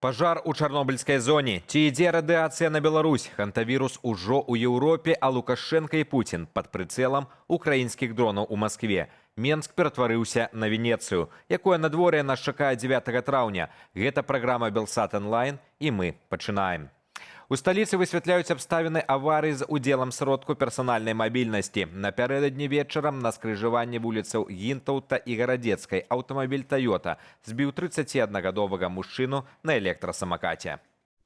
Пажар у чарнобыльскай зоне. Ці ідзе радыацыя на Беларусь? Хантавірус ужо ў Еўропе, а Лукашенко і Путін пад прыцэлам украінскіх дронаў у Маскве. Менск ператварыўся на Венецыю. Якое надвор'е нас чакае 9 траўня? Гэта праграма Белсат онлайн, і мы пачынаем. У сталіцы высвятляюць абставіны аварыі з удзелам сродку персанальнай мабільнасці. Напярэдадні вечарам на скрыжаванні вуліцаў Гінтаўта і Гарадзецкай аўтамабіль «Тойота» збіў 31-гадовага мужчыну на электрасамакаце.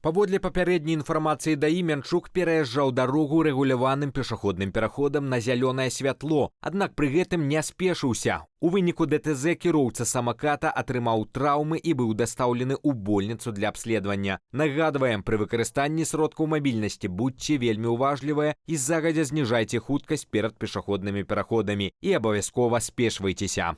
Паводле папярэдняй інфармацыі ДАІ, Мянчук пераязджаў дарогу рэгуляваным пешаходным пераходам на зялёнае святло, аднак пры гэтым не спешыўся. У выніку ДТЗ кіроўца самаката атрымаў траўмы і быў дастаўлены ў больніцу для абследавання. Нагадваем, пры выкарыстанні сродкаў мабільнасці будьце вельмі уважлівыя і загадзя зніжайце хуткасць перад пешаходнымі пераходамі і абавязкова спешвайцеся.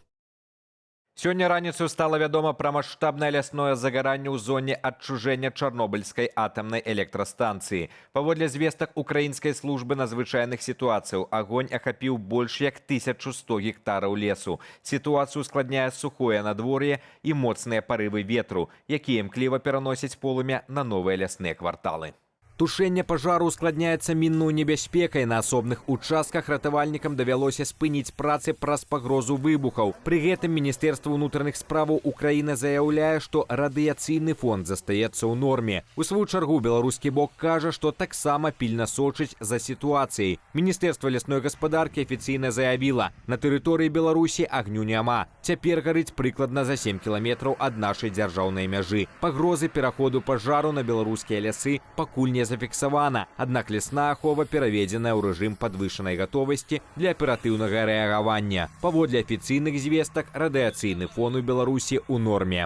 Сёння раніцаю стала вядома пра маштабнае лясное загаранне ў зоне адчужэння Чарнобыльскай атамнай электрастанцыі. Паводле звестак украінскай службы надзвычайных сітуацыяў, агонь ахапіў больш як 1100 гектараў лесу. Сітуацыю ускладняе сухое надвор'е і моцныя парывы ветру, якія імкліва пераносяць полымя на новыя лясныя кварталы. Тушэнне пажару ускладняецца міннай небяспекай. На асобных участках ратавальнікам давялося спыніць працы праз пагрозу выбухаў. Пры гэтым Міністэрства ўнутраных справаў Украіны заяўляе, што радыяцыйны фон застаецца ў норме. У сваю чаргу беларускі бок кажа, што таксама пільна сочыць за сітуацыяй. Міністэрства лясной гаспадаркі афіцыйна заявіла, на тэрыторыі Беларусі агню няма. Цяпер гарыць прыкладна за 7 кіламетраў ад нашай дзяржаўнай мяжы. Пагрозы пераходу пажару на беларускія лясы пакуль не зафіксавана, аднак лясная ахова пераведзеная ў рэжым падвышанай гатовасці для аператыўнага рэагавання. Паводле афіцыйных звестак, радыяцыйны фон у Беларусі ў норме.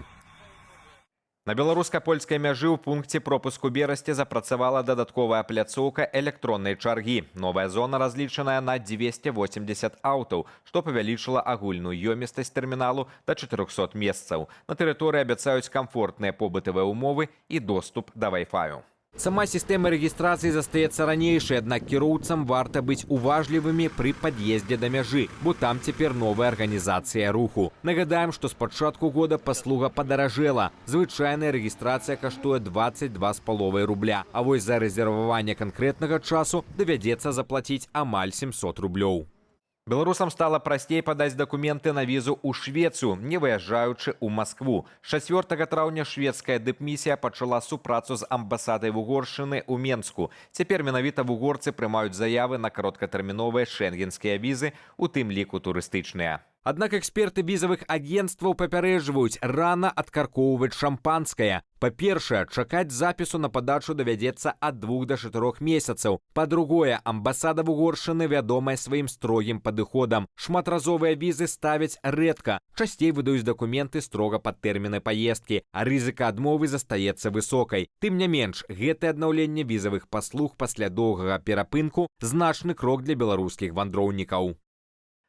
На беларуска-польскай мяжы ў пункце пропуску Берасці запрацавала дадатковая пляцоўка электроннай чаргі. Новая зона разлічаная на 280 аўтаў, што павялічыла агульную ёмістасць тэрміналу да 400 месцаў. На тэрыторыі абяцаюць камфортныя побытавыя ўмовы і доступ да Wi-Fi. Сама сістэма рэгістрацыі застаецца ранейшай, аднак кіроўцам варта быць уважлівымі пры пад'ездзе да мяжы, бо там цяпер новая арганізацыя руху. Нагадаем, што з пачатку года паслуга падаражэла. Звычайная рэгістрацыя каштуе 22,5 рубля, а вось за рэзерваванне канкрэтнага часу давядзецца заплаціць амаль 700 рублёў. Беларусам стала прасцей падаць дакументы на візу ў Швецыю, не выязджаючы ў Маскву. З 4 траўня шведская дыпмісія пачала супрацу з амбасадай Угоршчыны ў Менску. Цяпер менавіта вугорцы прымаюць заявы на кароткатэрміновыя шэнгенскія візы, у тым ліку турыстычныя. Аднак эксперты візавых агенцтваў папярэджваюць, рана адкаркоўваць шампанскае. Па-першае, чакаць запісу на падачу давядзецца ад 2 до 4 месяцаў. Па-другое, амбасада Угоршчыны вядомая сваім строгім падыходам. Шматразовыя візы ставяць рэдка. Часцей выдаюць дакументы строга пад тэрміны паездкі, а рызыка адмовы застаецца высокай. Тым не менш, гэтае аднаўленне візавых паслуг пасля доўгага перапынку значны крок для беларускіх вандроўнікаў.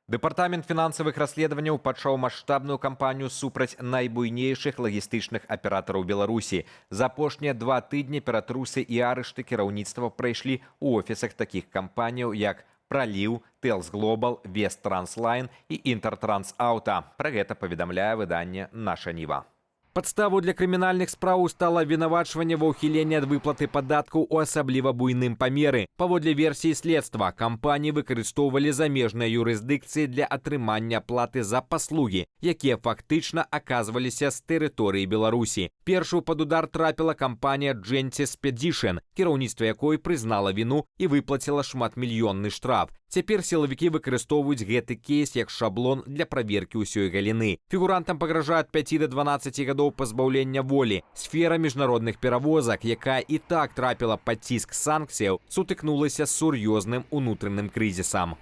Дэпартамент фінансавых расследаванняў пачаў маштабную кампанію супраць найбуйнейшых лагістычных аператараў Беларусі. За апошнія 2 тыдні ператрусы і арышты кіраўніцтва прайшлі ў офісах такіх кампаніяў, як Праліў, Телс Глобал, Вест Транслайн і Інтертранс Аўта. Пра гэта паведамляе выданне «Наша Ніва». Падставу для крымінальных спраў стала абвінавачванне ва ўхіленні ад выплаты падаткаў у асабліва буйным памеры. Паводле версіі следства, кампаніі выкарыстоўвалі замежныя юрысдыкцыі для атрымання платы за паслугі, якія фактычна аказваліся з тэрыторыі Беларусі. Першую пад удар трапіла кампанія Дженці Спедзішн, кіраўніцтва якой прызнала віну і выплаціла шматмільённы штраф. Цяпер сілавікі выкарыстоўваюць гэты кейс як шаблон для праверкі ўсёй галіны. Фігурантам пагражае ад 5 до 12 гадоў пазбаўлення волі. Сфера міжнародных перавозак, якая і так трапіла пад ціск санкцыяў, сутыкнулася з сур'ёзным унутраным крызісам.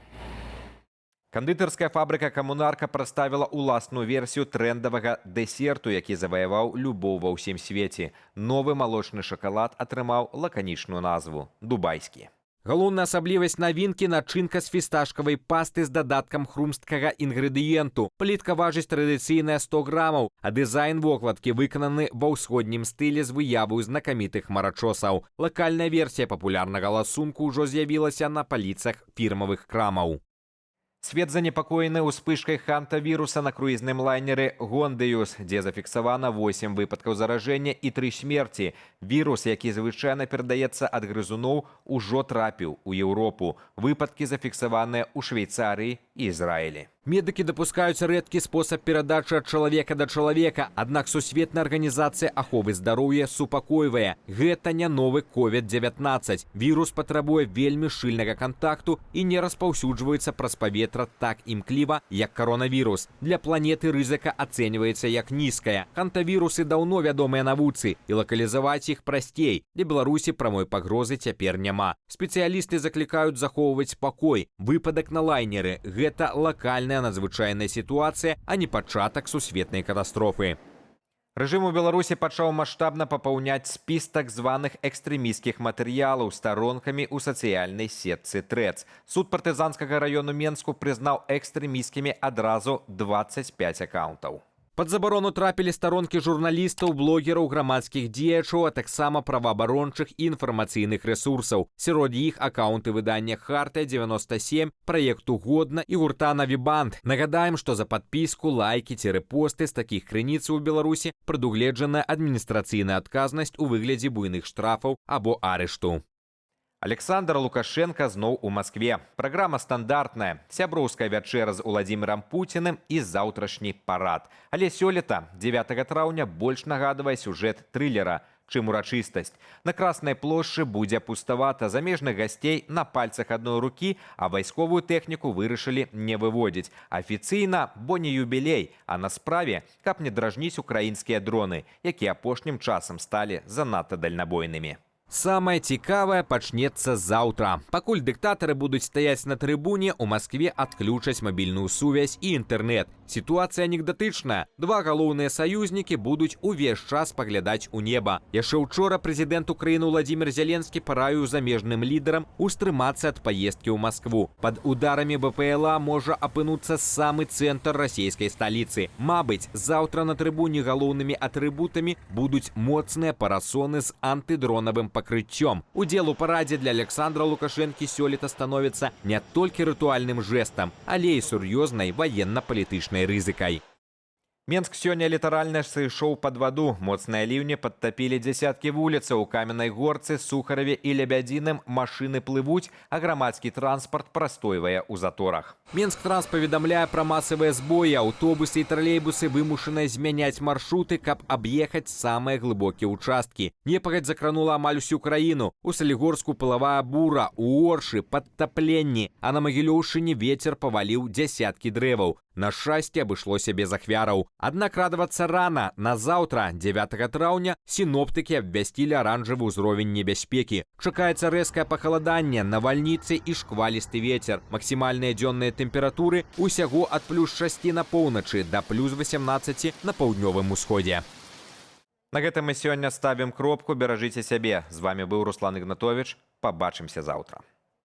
Кандытарская фабрыка «Камунарка» прадставіла ўласную версію трэндавага дэсерту, які заваяваў любоў ва ўсім свеце. Новы малочны шакалад атрымаў лаканічную назву – «Дубайскі». Галоўная асаблівасць навінкі – начынка з фісташкавай пасты з дадаткам хрумсткага інгрэдыенту. Плітка важыць традыцыйная 100 грамаў, а дызайн вокладкі выкананы ва ўсходнім стылі з выявою знакамітых марачосаў. Лакальная версія папулярнага ласунку ўжо з'явілася на паліцах фірмавых крамаў. Свет занепакоены ўспышкай хантавіруса на круізным лайнеры «Гондыюс», дзе зафіксавана 8 выпадкаў заражэння і 3 смерці. Вірус, які звычайна перадаецца ад грызуноў, ужо трапіў у Еўропу. Выпадкі зафіксаваныя ў Швейцарыі і Ізраілі. Медыкі дапускаюць рэдкі спосаб перадачы ад чалавека да чалавека, аднак Сусветная арганізацыя аховы здароўя супакойвае. Гэта не новы COVID-19. Вірус патрабуе вельмі шчыльнага кантакту і не распаўсюджваецца праз паветра так імкліва, як каронавірус. Для планеты рызыка ацэньваецца як нізкая. Хантавірусы даўно вядомыя навуцы, і лакалізаваць іх прасцей. Для Беларусі прамой пагрозы цяпер няма. Спецыялісты заклікаюць захоўваць спакой. Выпадак на лайнеры – гэта лакальная надзвычайная сітуацыя, а не пачатак сусветнай катастрофы. Рэжым у Беларусі пачаў маштабна папаўняць спіс так званых экстрэмісцкіх матэрыялаў старонкамі ў сацыяльнай сетцы Трэц. Суд партызанскага раёну Менску прызнаў экстрэмісцкімі адразу 25 акаунтаў. Пад забарону трапілі старонкі журналістаў, блогераў, грамадскіх дзеячаў, а таксама праваабарончых і інфармацыйных рэсурсаў. Сярод іх акаунты выдання «Хартыя-97», праекту «Годна» і гурта «Навібанд». Нагадаем, што за падпіску, лайкі ці рэпосты з такіх крыніц у Беларусі прадугледжаная адміністрацыйная адказнасць у выглядзе буйных штрафаў або арышту. Александр Лукашенко зноў у Маскве. Праграма стандартная. Сяброўская вячэра з Уладзімірам Пуціным і заўтрашні парад. Але сёлета, 9 траўня, больш нагадвае сюжэт трылера, чым урачыстасць. На Краснай плошчы будзе пуставата, замежных гасцей на пальцах адной рукі, а вайсковую тэхніку вырашылі не выводзіць. Афіцыйна, бо не юбілей, а на справе, каб не дражніць украінскія дроны, якія апошнім часам сталі занадта дальнабойнымі. Самае цікавае пачнецца заўтра. Пакуль дыктатары будуць стаяць на трыбуне, у Маскве адключаць мабільную сувязь і інтэрнэт. Сітуацыя анекдатычная. Два галоўныя саюзнікі будуць увесь час паглядаць у неба. Яшчэ учора прэзідэнт Украіны Владзімір Зеленскі параіў замежным лідарам устрымацца ад паездкі ў Маскву. Пад ударамі БПЛА можа апынуцца самы цэнтр расійскай сталіцы. Мабыць, заўтра на трыбуне галоўнымі атрыбутамі будуць моцныя парасоны з антыдронавым пакрыццём. Удзел у парадзе для Александра Лукашэнкі сёлета становіцца не толькі рытуальным жэстам, але і сур'ёзнай ваенна-палітычнай рызыкай. Менск сёння літаральна сышоў пад ваду. Моцныя ліўні падтапілі дзесяткі вуліцаў. У Каменнай Горцы, Сухараве і Лебядзіным машыны плывуць, а грамадскі транспарт прастойвае ў заторах. Менск-транс паведамляе пра масавыя збоі. Аўтобусы і тралейбусы вымушаны змяняць маршруты, каб аб'ехаць самыя глыбокія ўчасткі. Непагадзь закранула амаль усю краіну. У Салігорску пылавая бура, у Оршы падтапленні, а на Магілёўшчыне вецер паваліў дзесяткі дрэваў. На шчасце, абышлося без ахвяраў. Аднак радавацца рана. На заўтра, 9 траўня, сіноптыкі абвясцілі аранжавы ўзровень небяспекі. Чакаецца рэзкае пахаладанне, навальніцы і шквалісты вецер. Максімальныя дзённыя тэмпературы усяго ад +6 на поўначы да +18 на паўднёвым усходзе. На гэтым мы сёння ставім кропку. Беражыце сябе. З вамі быў Руслан Ігнатовіч. Пабачымся заўтра.